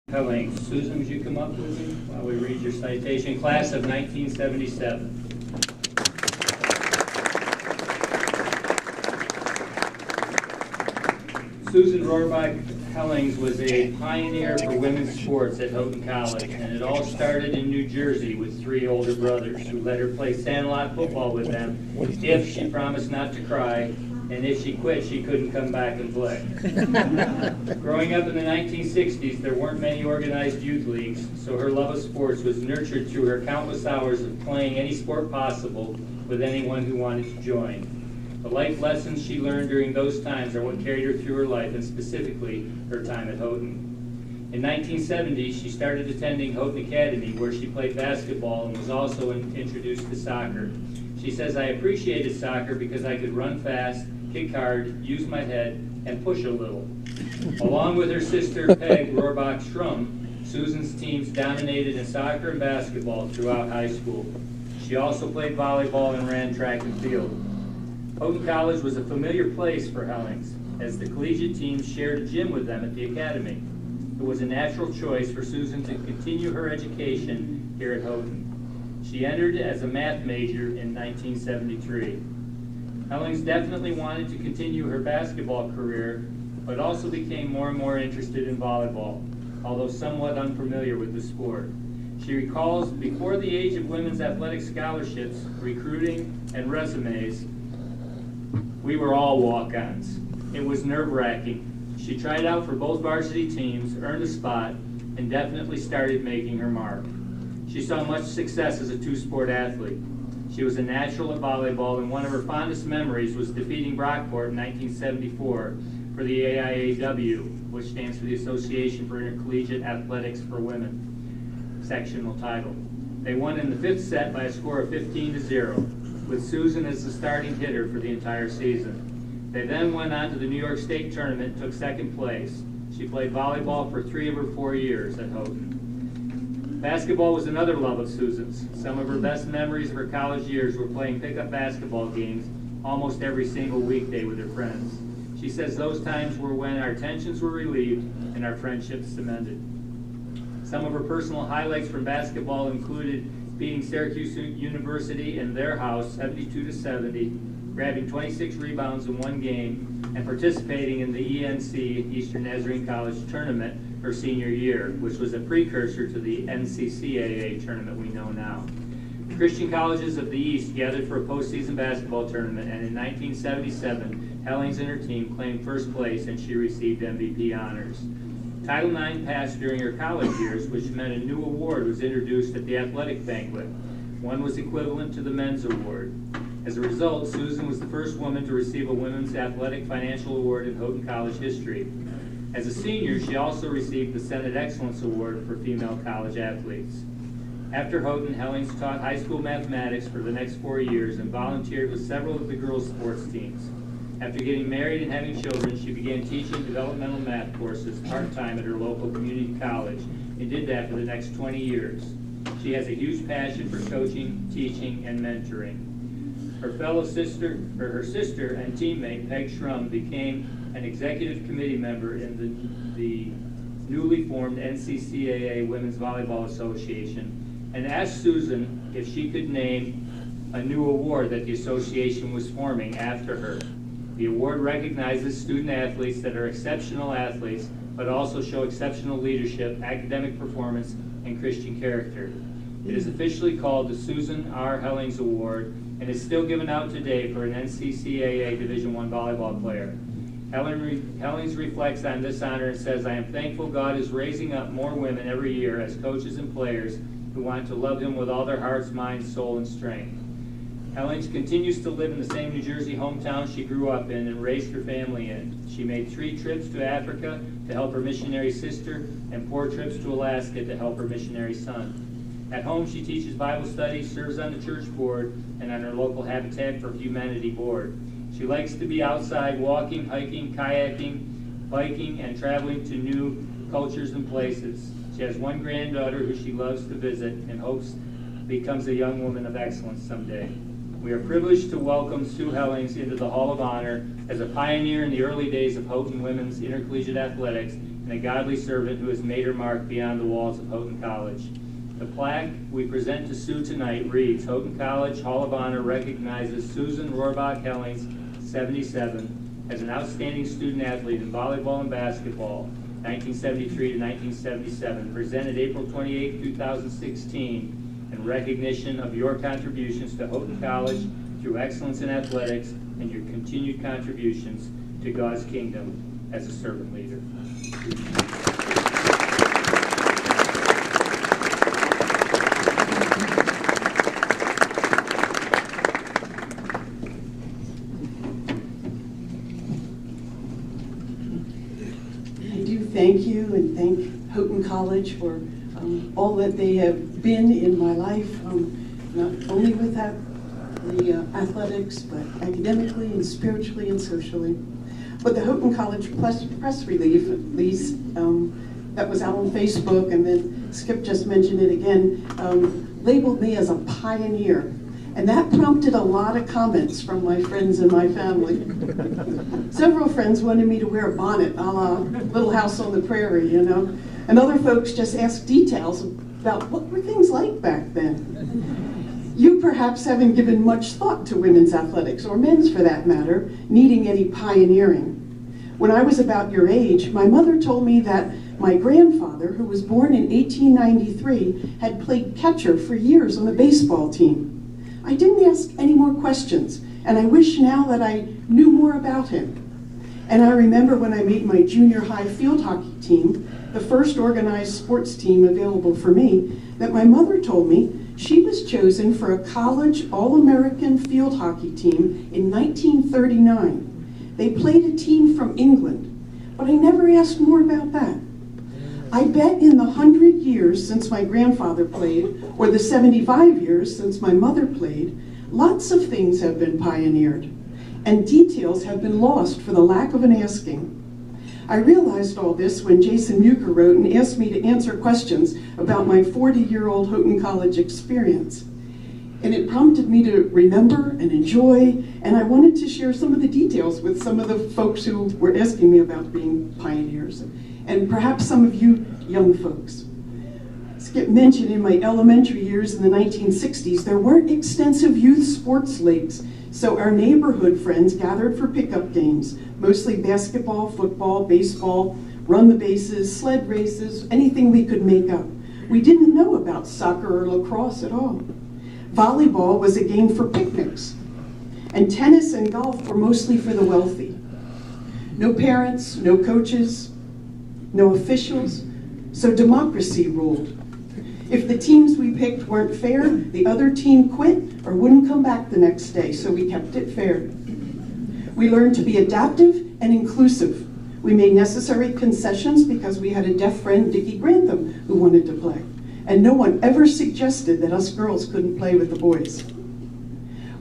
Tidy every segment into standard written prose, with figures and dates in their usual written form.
Hellings. Susan, would you come up with me while we read your citation? Class of 1977. Susan Rohrbach Hellings was a pioneer for women's sports at Houghton College, and it all started in New Jersey with three older brothers who let her play sandlot football with them if she promised not to cry, and if she quit, she couldn't come back and play. Growing up in the 1960s, there weren't many organized youth leagues, so her love of sports was nurtured through her countless hours of playing any sport possible with anyone who wanted to join. The life lessons she learned during those times are what carried her through her life, and specifically her time at Houghton. In 1970, she started attending Houghton Academy, where she played basketball and was also introduced to soccer. She says, "I appreciated soccer because I could run fast, kick hard, use my head, and push a little." Along with her sister Peg Rohrbach Schrum, Susan's teams dominated in soccer and basketball throughout high school. She also played volleyball and ran track and field. Houghton College was a familiar place for Hellings, as the collegiate teams shared a gym with them at the academy. It was a natural choice for Susan to continue her education here at Houghton. She entered as a math major in 1973. Hellings definitely wanted to continue her basketball career, but also became more and more interested in volleyball, although somewhat unfamiliar with the sport. She recalls, before the age of women's athletic scholarships, recruiting, and resumes, we were all walk-ons. It was nerve-wracking. She tried out for both varsity teams, earned a spot, and definitely started making her mark. She saw much success as a two-sport athlete. She was a natural at volleyball, and one of her fondest memories was defeating Brockport in 1974 for the AIAW, which stands for the Association for Intercollegiate Athletics for Women, sectional title. They won in the fifth set by a score of 15-0, with Susan as the starting hitter for the entire season. They then went on to the New York State tournament and took second place. She played volleyball for 3 of her 4 years at Houghton. Basketball was another love of Susan's. Some of her best memories of her college years were playing pickup basketball games almost every single weekday with her friends. She says those times were when our tensions were relieved and our friendships cemented. Some of her personal highlights from basketball included beating Syracuse University in their house 72-70, grabbing 26 rebounds in one game, and participating in the ENC, Eastern Nazarene College tournament, her senior year, which was a precursor to the NCCAA tournament we know now. The Christian colleges of the East gathered for a postseason basketball tournament, and in 1977, Hellings and her team claimed first place, and she received MVP honors. Title IX passed during her college years, which meant a new award was introduced at the athletic banquet. One was equivalent to the men's award. As a result, Susan was the first woman to receive a women's athletic financial award in Houghton College history. As a senior, she also received the Senate Excellence Award for female college athletes. After Houghton, Hellings taught high school mathematics for the next 4 years and volunteered with several of the girls' sports teams. After getting married and having children, she began teaching developmental math courses part-time at her local community college and did that for the next 20 years. She has a huge passion for coaching, teaching, and mentoring. Her sister and teammate, Peg Schrum, became an executive committee member in the newly formed NCCAA Women's Volleyball Association and asked Susan if she could name a new award that the association was forming after her. The award recognizes student athletes that are exceptional athletes, but also show exceptional leadership, academic performance, and Christian character. It is officially called the Susan R. Hellings Award and is still given out today for an NCCAA Division I volleyball player. Hellings reflects on this honor and says, "I am thankful God is raising up more women every year as coaches and players who want to love Him with all their hearts, minds, soul, and strength." Hellings continues to live in the same New Jersey hometown she grew up in and raised her family in. She made 3 trips to Africa to help her missionary sister and 4 trips to Alaska to help her missionary son. At home, she teaches Bible studies, serves on the church board, and on her local Habitat for Humanity board. She likes to be outside walking, hiking, kayaking, biking, and traveling to new cultures and places. She has 1 granddaughter who she loves to visit and hopes becomes a young woman of excellence someday. We are privileged to welcome Sue Hellings into the Hall of Honor as a pioneer in the early days of Houghton women's intercollegiate athletics and a godly servant who has made her mark beyond the walls of Houghton College. The plaque we present to Sue tonight reads, Houghton College Hall of Honor recognizes Susan Rohrbach Hellings, 77, as an outstanding student athlete in volleyball and basketball, 1973 to 1977, presented April 28, 2016, in recognition of your contributions to Houghton College through excellence in athletics and your continued contributions to God's kingdom as a servant leader. Thank you, and thank Houghton College for all that they have been in my life, not only with the athletics, but academically and spiritually and socially. But the Houghton College press release that was out on Facebook, and then Skip just mentioned it again, labeled me as a pioneer. And that prompted a lot of comments from my friends and my family. Several friends wanted me to wear a bonnet, a la Little House on the Prairie, you know. And other folks just asked details about what were things like back then. You perhaps haven't given much thought to women's athletics, or men's for that matter, needing any pioneering. When I was about your age, my mother told me that my grandfather, who was born in 1893, had played catcher for years on the baseball team. I didn't ask any more questions, and I wish now that I knew more about him. And I remember when I made my junior high field hockey team, the first organized sports team available for me, that my mother told me she was chosen for a college All-American field hockey team in 1939. They played a team from England, but I never asked more about that. I bet in the 100 years since my grandfather played, or the 75 years since my mother played, lots of things have been pioneered, and details have been lost for the lack of an asking. I realized all this when Jason Muker wrote and asked me to answer questions about my 40-year-old Houghton College experience. And it prompted me to remember and enjoy, and I wanted to share some of the details with some of the folks who were asking me about being pioneers, and perhaps some of you young folks. Skip mentioned in my elementary years in the 1960s, there weren't extensive youth sports leagues, so our neighborhood friends gathered for pickup games, mostly basketball, football, baseball, run the bases, sled races, anything we could make up. We didn't know about soccer or lacrosse at all. Volleyball was a game for picnics, and tennis and golf were mostly for the wealthy. No parents, no coaches, no officials, so democracy ruled. If the teams we picked weren't fair, the other team quit or wouldn't come back the next day, so we kept it fair. We learned to be adaptive and inclusive. We made necessary concessions because we had a deaf friend, Dickie Grantham, who wanted to play. And no one ever suggested that us girls couldn't play with the boys.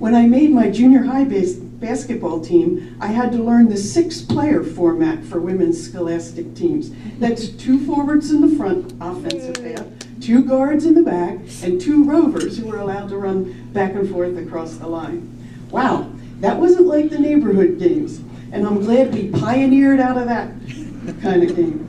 When I made my junior high basketball team, I had to learn the 6-player format for women's scholastic teams. That's 2 forwards in the front, offensive half, 2 guards in the back, and 2 rovers who were allowed to run back and forth across the line. Wow, that wasn't like the neighborhood games, and I'm glad we pioneered out of that kind of game.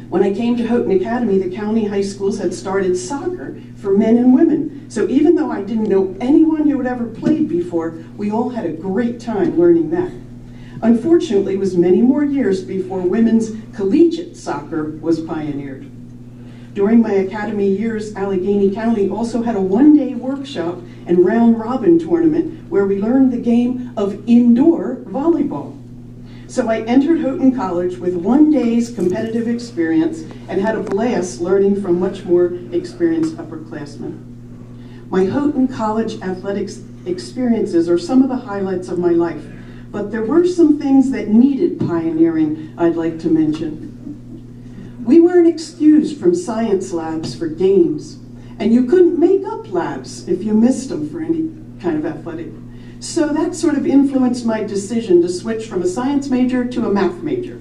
When I came to Houghton Academy, the county high schools had started soccer for men and women. So even though I didn't know anyone who had ever played before, we all had a great time learning that. Unfortunately, it was many more years before women's collegiate soccer was pioneered. During my academy years, Allegheny County also had a 1-day workshop and round-robin tournament where we learned the game of indoor volleyball. So I entered Houghton College with 1 day's competitive experience and had a blast learning from much more experienced upperclassmen. My Houghton College athletics experiences are some of the highlights of my life, but there were some things that needed pioneering I'd like to mention. We weren't excused from science labs for games, and you couldn't make up labs if you missed them for any kind of athletic. So that sort of influenced my decision to switch from a science major to a math major.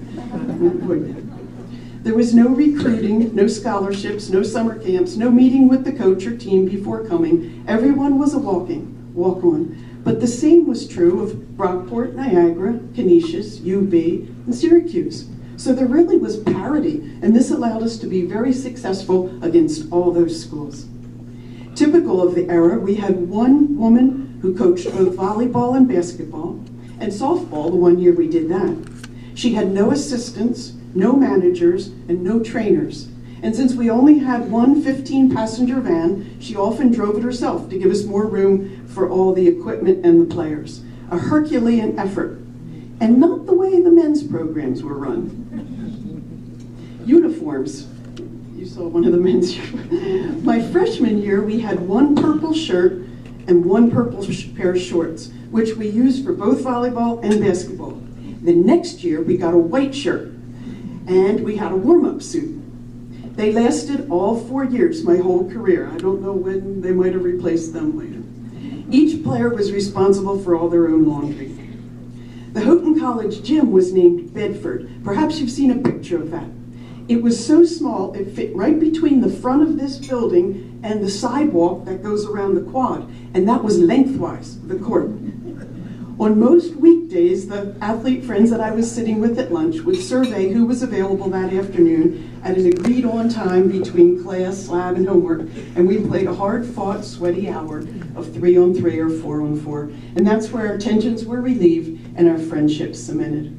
There was no recruiting, no scholarships, no summer camps, no meeting with the coach or team before coming. Everyone was a walk-on. But the same was true of Brockport, Niagara, Canisius, UB, and Syracuse. So there really was parity, and this allowed us to be very successful against all those schools. Typical of the era, we had one woman who coached both volleyball and basketball, and softball the one year we did that. She had no assistants, no managers, and no trainers. And since we only had one 15-passenger van, she often drove it herself to give us more room for all the equipment and the players. A Herculean effort, and not the way the men's programs were run. Uniforms. You saw one of the men's. My freshman year, we had one purple shirt and one purple pair of shorts, which we used for both volleyball and basketball. The next year, we got a white shirt, and we had a warm-up suit. They lasted all 4 years, my whole career. I don't know when they might have replaced them later. Each player was responsible for all their own laundry. The Houghton College gym was named Bedford. Perhaps you've seen a picture of that. It was so small, it fit right between the front of this building and the sidewalk that goes around the quad, and that was lengthwise, the court. On most weekdays, the athlete friends that I was sitting with at lunch would survey who was available that afternoon at an agreed-on time between class, lab, and homework, and we played a hard-fought, sweaty hour of 3-on-3 or 4-on-4, and that's where our tensions were relieved and our friendships cemented.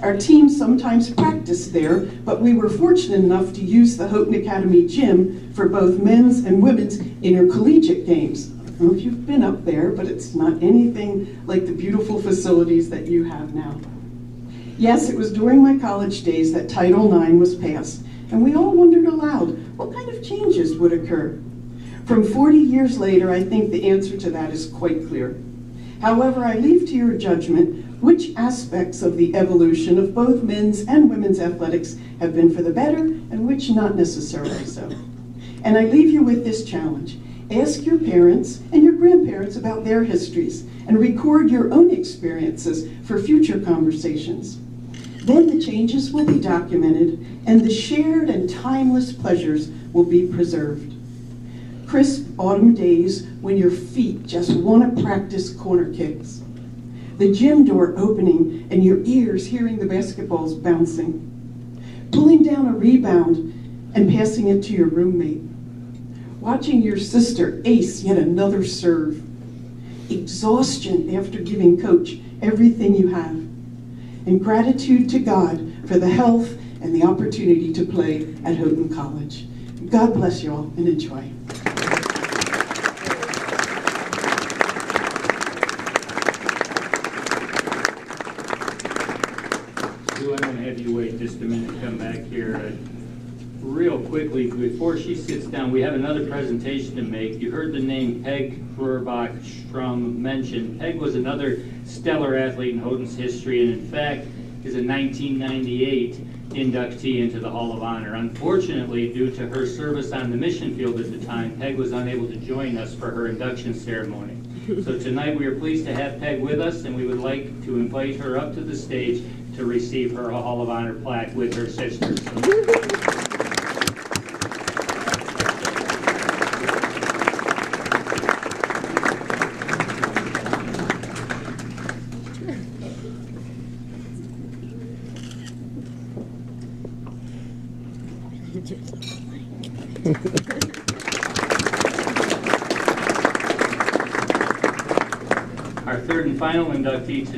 Our team sometimes practiced there, but we were fortunate enough to use the Houghton Academy gym for both men's and women's intercollegiate games. I don't know if you've been up there, but it's not anything like the beautiful facilities that you have now. Yes, it was during my college days that Title IX was passed, and we all wondered aloud, what kind of changes would occur? From 40 years later, I think the answer to that is quite clear. However, I leave to your judgment which aspects of the evolution of both men's and women's athletics have been for the better and which not necessarily so. And I leave you with this challenge. Ask your parents and your grandparents about their histories and record your own experiences for future conversations. Then the changes will be documented and the shared and timeless pleasures will be preserved. Crisp autumn days when your feet just want to practice corner kicks. The gym door opening and your ears hearing the basketballs bouncing. Pulling down a rebound and passing it to your roommate. Watching your sister ace yet another serve. Exhaustion after giving coach everything you have. And gratitude to God for the health and the opportunity to play at Houghton College. God bless you all and enjoy. I'm going to have you wait just a minute to come back here. Real quickly, before she sits down, we have another presentation to make. You heard the name Peg Furbach-Strum mentioned. Peg was another stellar athlete in Houghton's history, and in fact is a 1998 inductee into the Hall of Honor. Unfortunately, due to her service on the mission field at the time, Peg was unable to join us for her induction ceremony. So tonight we are pleased to have Peg with us, and we would like to invite her up to the stage to receive her Hall of Honor plaque with her sisters. Our third and final inductee tonight